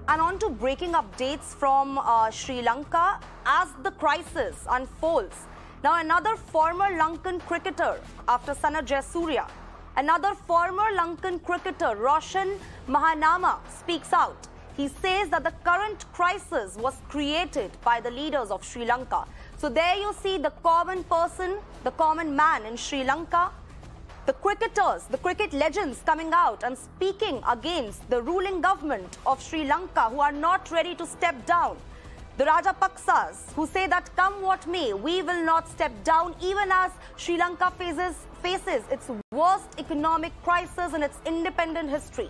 And on to breaking updates from Sri Lanka as the crisis unfolds. Now, another former Lankan cricketer after Sanath Jayasuriya, another former Lankan cricketer, Roshan Mahanama, speaks out. He says that the current crisis was created by the leaders of Sri Lanka. So there you see the common person, the common man in Sri Lanka, the cricketers, the cricket legends coming out and speaking against the ruling government of Sri Lanka, who are not ready to step down. The Rajapaksas, who say that come what may, we will not step down, even as Sri Lanka faces its worst economic crisis in its independent history.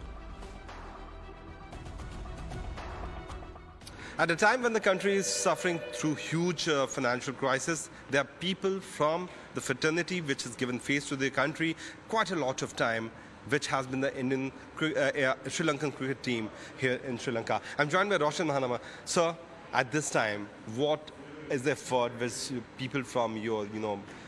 At a time when the country is suffering through huge financial crisis, there are people from the fraternity which has given face to the country quite a lot of time, which has been the Indian Sri Lankan cricket team here in Sri Lanka. I'm joined by Roshan Mahanama. Sir, at this time, what is the effort which people from your,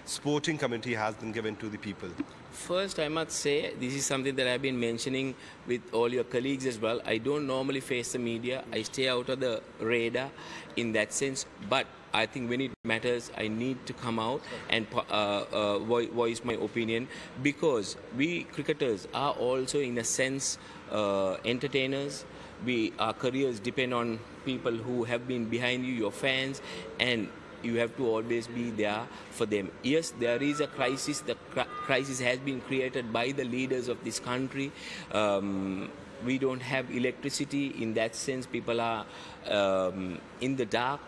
sporting community has been given to the people? First, I must say, this is something that I've been mentioning with all your colleagues as well. I don't normally face the media. I stay out of the radar in that sense. But I think when it matters, I need to come out and voice my opinion, because we cricketers are also, in a sense, entertainers. Our careers depend on people who have been behind you, your fans, and you have to always be there for them. Yes, there is a crisis. The crisis has been created by the leaders of this country. We don't have electricity. In that sense, people are in the dark.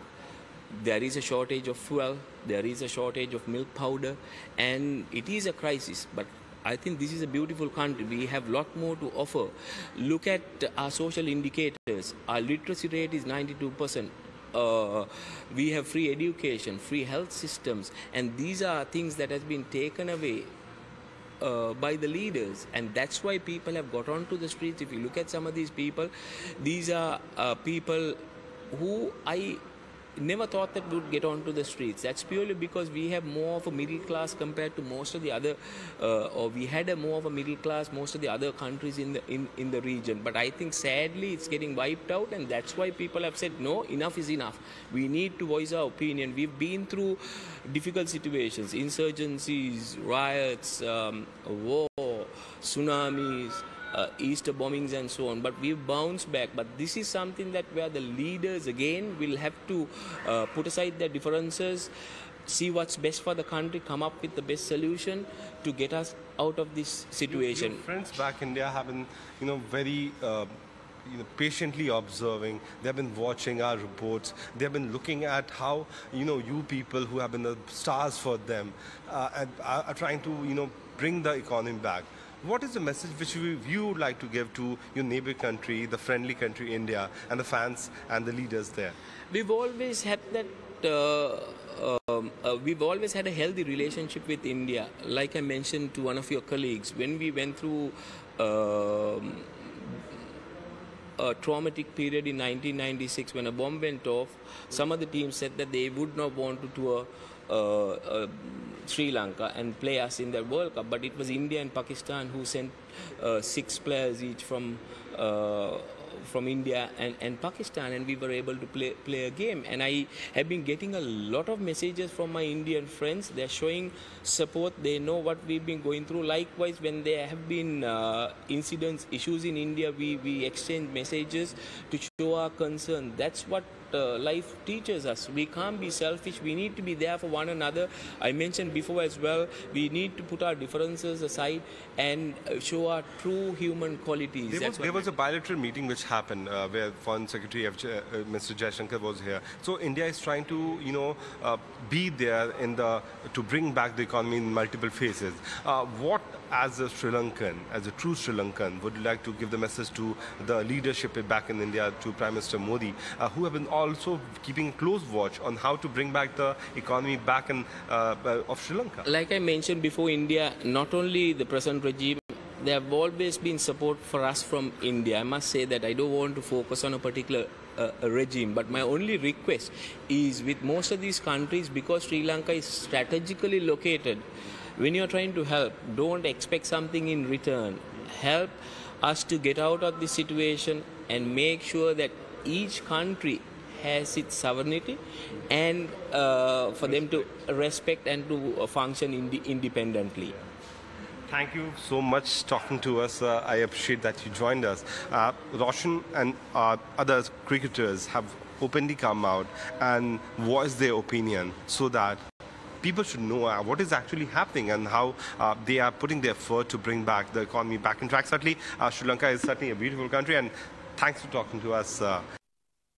There is a shortage of fuel. There is a shortage of milk powder. And it is a crisis. But I think this is a beautiful country. We have a lot more to offer. Look at our social indicators. Our literacy rate is 92%. We have free education, free health systems, and these are things that has been taken away by the leaders, and that's why people have got onto the streets. If you look at some of these people, these are people who I never thought that would get onto the streets. That's purely because we have more of a middle class compared to most of the other, or we had a more of a middle class most of the other countries in the region. But I think sadly it's getting wiped out, and that's why people have said no, enough is enough. We need to voice our opinion. We've been through difficult situations, insurgencies, riots, war, tsunamis, Easter bombings and so on, but we've bounced back. But this is something that where the leaders again will have to put aside their differences, see what's best for the country, come up with the best solution to get us out of this situation. Your friends back in India have been, very patiently observing. They have been watching our reports. They have been looking at how, you people who have been the stars for them are trying to, bring the economy back. What is the message which you would like to give to your neighbor country, the friendly country India, and the fans and the leaders there? We've always had that. We've always had a healthy relationship with India. Like I mentioned to one of your colleagues, when we went through a traumatic period in 1996 when a bomb went off, some of the teams said that they would not want to tour Sri Lanka and play us in the World Cup, but it was India and Pakistan who sent 6 players each from India and Pakistan, and we were able to play a game. And I have been getting a lot of messages from my Indian friends. They're showing support. They know what we've been going through. Likewise, when there have been incidents, issues in India, we exchange messages to show our concern. That's what life teaches us. We can't be selfish. We need to be there for one another. I mentioned before as well, we need to put our differences aside and show our true human qualities. There was a bilateral meeting which happened where Foreign Secretary Mr. Jaishankar was here. So India is trying to, be there to bring back the economy in multiple phases. What, as a Sri Lankan, as a true Sri Lankan, would you like to give the message to the leadership back in India, to Prime Minister Modi, who have been also keeping close watch on how to bring back the economy back of Sri Lanka? Like I mentioned before, India, not only the present regime, there have always been support for us from India. I must say that I don't want to focus on a particular regime, but my only request is with most of these countries, because Sri Lanka is strategically located, when you're trying to help, don't expect something in return. Help us to get out of this situation and make sure that each country has its sovereignty, and for them to respect and to function independently. Thank you so much talking to us. I appreciate that you joined us. Roshan and other cricketers have openly come out and voiced their opinion so that people should know what is actually happening and how they are putting their effort to bring back the economy back in track. Certainly, Sri Lanka is certainly a beautiful country, and thanks for talking to us.